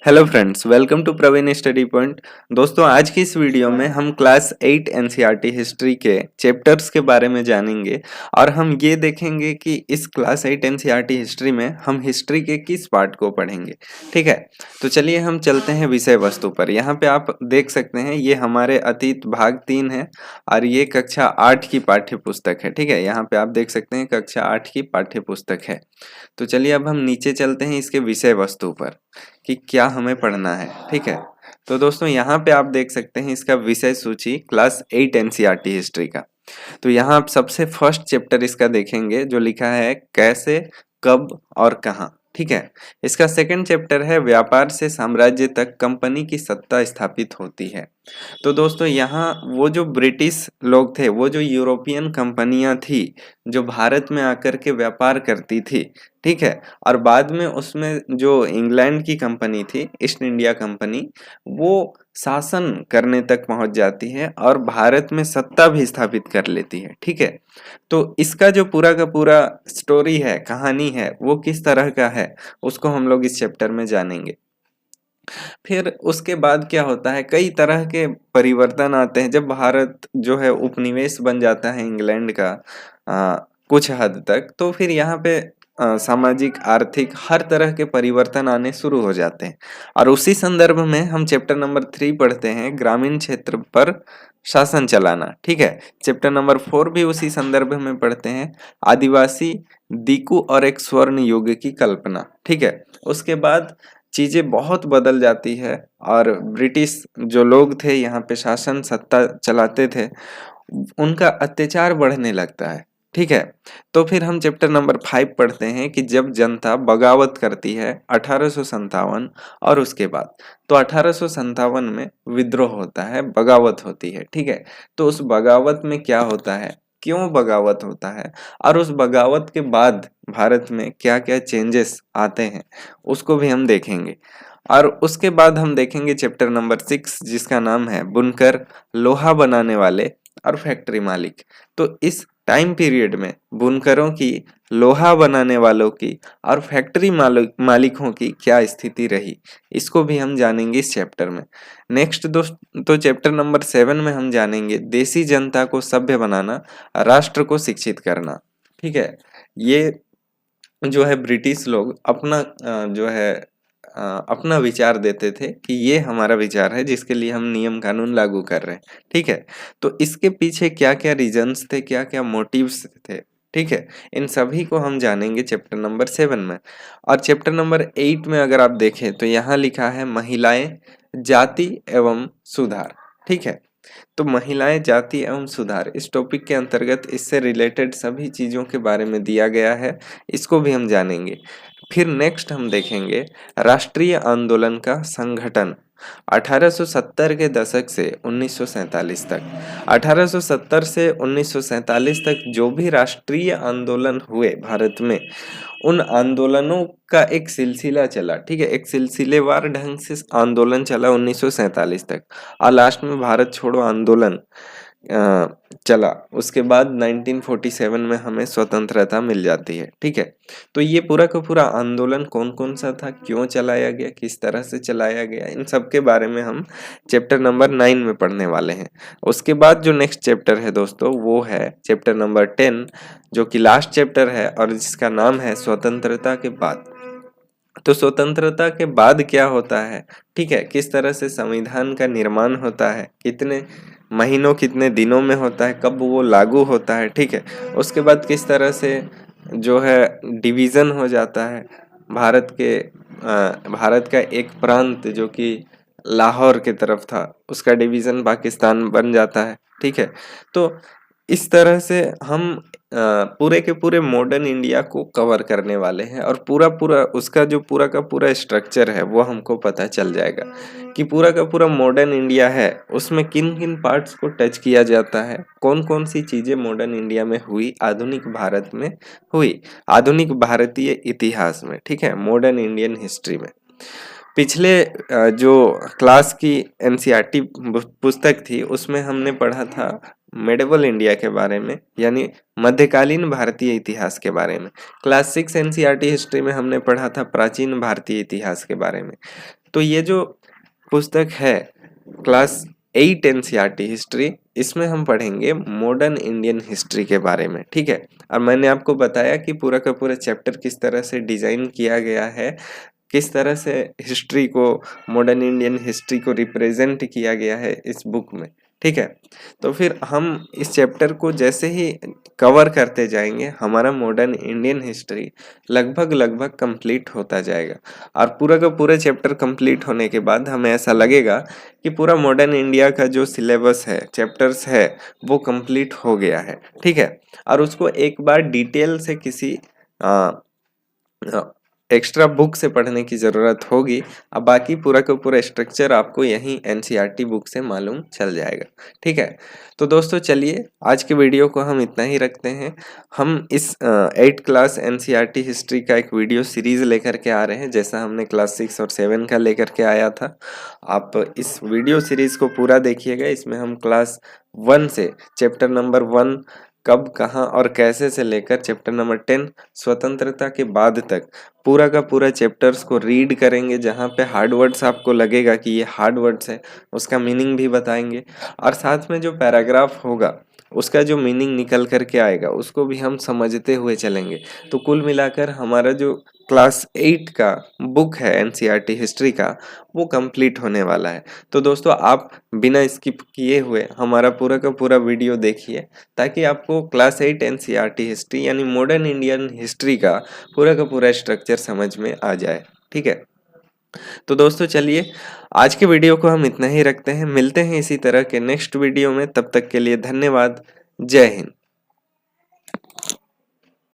Hello friends, welcome to Praveen study point. दोस्तों, आज की इस वीडियो में हम क्लास 8 एनसीईआरटी हिस्ट्री के चैप्टर्स के बारे में जानेंगे और हम ये देखेंगे कि इस क्लास 8 एनसीईआरटी हिस्ट्री में हम हिस्ट्री के किस पार्ट को पढ़ेंगे। ठीक है, तो चलिए हम चलते हैं विषय वस्तु पर। यहाँ पे आप देख सकते हैं ये हमारे अतीत भाग 3 है और ये कक्षा 8 की पाठ्य पुस्तक है। ठीक है, यहाँ पे आप देख सकते हैं कक्षा 8 की पाठ्य पुस्तक है। तो चलिए अब हम नीचे चलते हैं इसके विषय वस्तु पर कि क्या हमें पढ़ना है। ठीक है, तो दोस्तों यहाँ पे आप देख सकते हैं इसका विषय सूची क्लास 8 एनसीईआरटी हिस्ट्री का। तो यहाँ आप सबसे फर्स्ट चैप्टर इसका देखेंगे जो लिखा है कैसे, कब और कहाँ। ठीक है, इसका सेकंड चैप्टर है व्यापार से साम्राज्य तक कंपनी की सत्ता स्थापित होती है। तो दोस्तों यहाँ वो जो ब्रिटिश लोग थे, वो जो यूरोपियन कंपनियां थी जो भारत में आकर के व्यापार करती थी, ठीक है, और बाद में उसमें जो इंग्लैंड की कंपनी थी, ईस्ट इंडिया कंपनी, वो शासन करने तक पहुंच जाती है और भारत में सत्ता भी स्थापित कर लेती है। ठीक है, तो इसका जो पूरा का पूरा स्टोरी है, कहानी है, वो किस तरह का है उसको हम लोग इस चैप्टर में जानेंगे। फिर उसके बाद क्या होता है, कई तरह के परिवर्तन आते हैं जब भारत जो है उपनिवेश बन जाता है इंग्लैंड का कुछ हद तक। तो फिर यहाँ पे सामाजिक आर्थिक हर तरह के परिवर्तन आने शुरू हो जाते हैं और उसी संदर्भ में हम चैप्टर नंबर 3 पढ़ते हैं, ग्रामीण क्षेत्र पर शासन चलाना। ठीक है, चैप्टर नंबर 4 भी उसी संदर्भ में पढ़ते हैं, आदिवासी, दीकू और एक स्वर्ण युग की कल्पना। ठीक है, उसके बाद चीजें बहुत बदल जाती है और ब्रिटिश जो लोग थे यहाँ पे शासन सत्ता चलाते थे, उनका अत्याचार बढ़ने लगता है। ठीक है, तो फिर हम चैप्टर नंबर 5 पढ़ते हैं कि जब जनता बगावत करती है 1857 और उसके बाद। तो 1857 में विद्रोह होता है, बगावत होती है। ठीक है, तो उस बगावत में क्या होता है, क्यों बगावत होता है और उस बगावत के बाद भारत में क्या क्या चेंजेस आते हैं उसको भी हम देखेंगे। और उसके बाद हम देखेंगे चैप्टर नंबर 6 जिसका नाम है बुनकर, लोहा बनाने वाले और फैक्ट्री मालिक। तो इस टाइम पीरियड में बुनकरों की, लोहा बनाने वालों की और फैक्ट्री मालिकों की क्या स्थिति रही, इसको भी हम जानेंगे इस चैप्टर में। नेक्स्ट दोस्त, तो चैप्टर नंबर 7 में हम जानेंगे देसी जनता को सभ्य बनाना, राष्ट्र को शिक्षित करना। ठीक है, ये जो है ब्रिटिश लोग अपना जो है अपना विचार देते थे कि ये हमारा विचार है जिसके लिए हम नियम कानून लागू कर रहे हैं। ठीक है, तो इसके पीछे क्या क्या रीजंस थे, क्या क्या मोटिव्स थे, ठीक है, इन सभी को हम जानेंगे चैप्टर नंबर 7 में। और चैप्टर नंबर 8 में अगर आप देखें तो यहाँ लिखा है महिलाएं, जाति एवं सुधार। ठीक है, तो महिलाएं, जाति एवं सुधार इस टॉपिक के अंतर्गत इससे रिलेटेड सभी चीजों के बारे में दिया गया है, इसको भी हम जानेंगे। फिर नेक्स्ट हम देखेंगे राष्ट्रीय आंदोलन का संगठन 1870 के दशक से 1947 तक। 1870 से 1947 तक जो भी राष्ट्रीय आंदोलन हुए भारत में, उन आंदोलनों का एक सिलसिला चला। ठीक है, एक सिलसिलेवार ढंग से आंदोलन चला 1947 तक और लास्ट में भारत छोड़ो आंदोलन चला। उसके बाद 1947 में हमें स्वतंत्रता मिल जाती है। ठीक है, तो ये पूरा का पूरा आंदोलन कौन कौन सा था, क्यों चलाया गया, किस तरह से चलाया गया, इन सब के बारे में हम चैप्टर नंबर 9 में पढ़ने वाले हैं। उसके बाद जो नेक्स्ट चैप्टर है दोस्तों, वो है चैप्टर नंबर 10 जो कि लास्ट चैप्टर है और जिसका नाम है स्वतंत्रता के बाद। तो स्वतंत्रता के बाद क्या होता है, ठीक है, किस तरह से संविधान का निर्माण होता है, कितने महीनों कितने दिनों में होता है, कब वो लागू होता है। ठीक है, उसके बाद किस तरह से जो है डिवीजन हो जाता है भारत का एक प्रांत जो कि लाहौर की तरफ था, उसका डिवीजन पाकिस्तान बन जाता है। ठीक है, तो इस तरह से हम पूरे के पूरे मॉडर्न इंडिया को कवर करने वाले हैं और पूरा पूरा उसका जो पूरा का पूरा स्ट्रक्चर है वो हमको पता चल जाएगा कि पूरा का पूरा मॉडर्न इंडिया है, उसमें किन किन पार्ट्स को टच किया जाता है, कौन कौन सी चीजें मॉडर्न इंडिया में हुई, आधुनिक भारत में हुई, आधुनिक भारतीय इतिहास में। ठीक है, मॉडर्न इंडियन हिस्ट्री में। पिछले जो क्लास की एनसीईआरटी पुस्तक थी उसमें हमने पढ़ा था मेडिवल इंडिया के बारे में, यानी मध्यकालीन भारतीय इतिहास के बारे में। क्लास 6 एनसीईआरटी हिस्ट्री में हमने पढ़ा था प्राचीन भारतीय इतिहास के बारे में। तो ये जो पुस्तक है क्लास 8 एनसीईआरटी हिस्ट्री, इसमें हम पढ़ेंगे मॉडर्न इंडियन हिस्ट्री के बारे में, ठीक है। और मैंने आपको बताया कि पूरा का पूरा चैप्टर किस तरह से डिजाइन किया गया है, किस तरह से हिस्ट्री को, मॉडर्न इंडियन हिस्ट्री को रिप्रेजेंट किया गया है इस बुक में, ठीक है। तो फिर हम इस चैप्टर को जैसे ही कवर करते जाएंगे हमारा मॉडर्न इंडियन हिस्ट्री लगभग कंप्लीट होता जाएगा। और पूरा का पूरा चैप्टर कंप्लीट होने के बाद हमें ऐसा लगेगा कि पूरा मॉडर्न इंडिया का जो सिलेबस है, चैप्टर्स है, वो कंप्लीट हो गया है, ठीक है। और उसको एक बार डिटेल से किसी एक्स्ट्रा बुक से पढ़ने की ज़रूरत होगी। अब बाकी पूरा का पूरा स्ट्रक्चर आपको यहीं एनसीईआरटी बुक से मालूम चल जाएगा, ठीक है। तो दोस्तों चलिए आज के वीडियो को हम इतना ही रखते हैं। हम इस 8 क्लास एनसीईआरटी हिस्ट्री का एक वीडियो सीरीज लेकर के आ रहे हैं, जैसा हमने क्लास 6 और 7 का लेकर के आया था। आप इस वीडियो सीरीज को पूरा देखिएगा। इसमें हम क्लास 1 से चैप्टर नंबर 1 कब, कहाँ और कैसे से लेकर चैप्टर नंबर 10 स्वतंत्रता के बाद तक पूरा का पूरा चैप्टर्स को रीड करेंगे। जहाँ पे हार्ड वर्ड्स आपको लगेगा कि ये हार्ड वर्ड्स है, उसका मीनिंग भी बताएंगे। और साथ में जो पैराग्राफ होगा उसका जो मीनिंग निकल करके आएगा उसको भी हम समझते हुए चलेंगे। तो कुल मिलाकर हमारा जो क्लास 8 का बुक है एनसीईआरटी हिस्ट्री का, वो कंप्लीट होने वाला है। तो दोस्तों आप बिना स्किप किए हुए हमारा पूरा का पूरा वीडियो देखिए, ताकि आपको क्लास 8 एनसीईआरटी हिस्ट्री यानी मॉडर्न इंडियन हिस्ट्री का पूरा स्ट्रक्चर समझ में आ जाए, ठीक है। तो दोस्तों चलिए आज के वीडियो को हम इतना ही रखते हैं। मिलते हैं इसी तरह के नेक्स्ट वीडियो में। तब तक के लिए धन्यवाद। जय हिंद।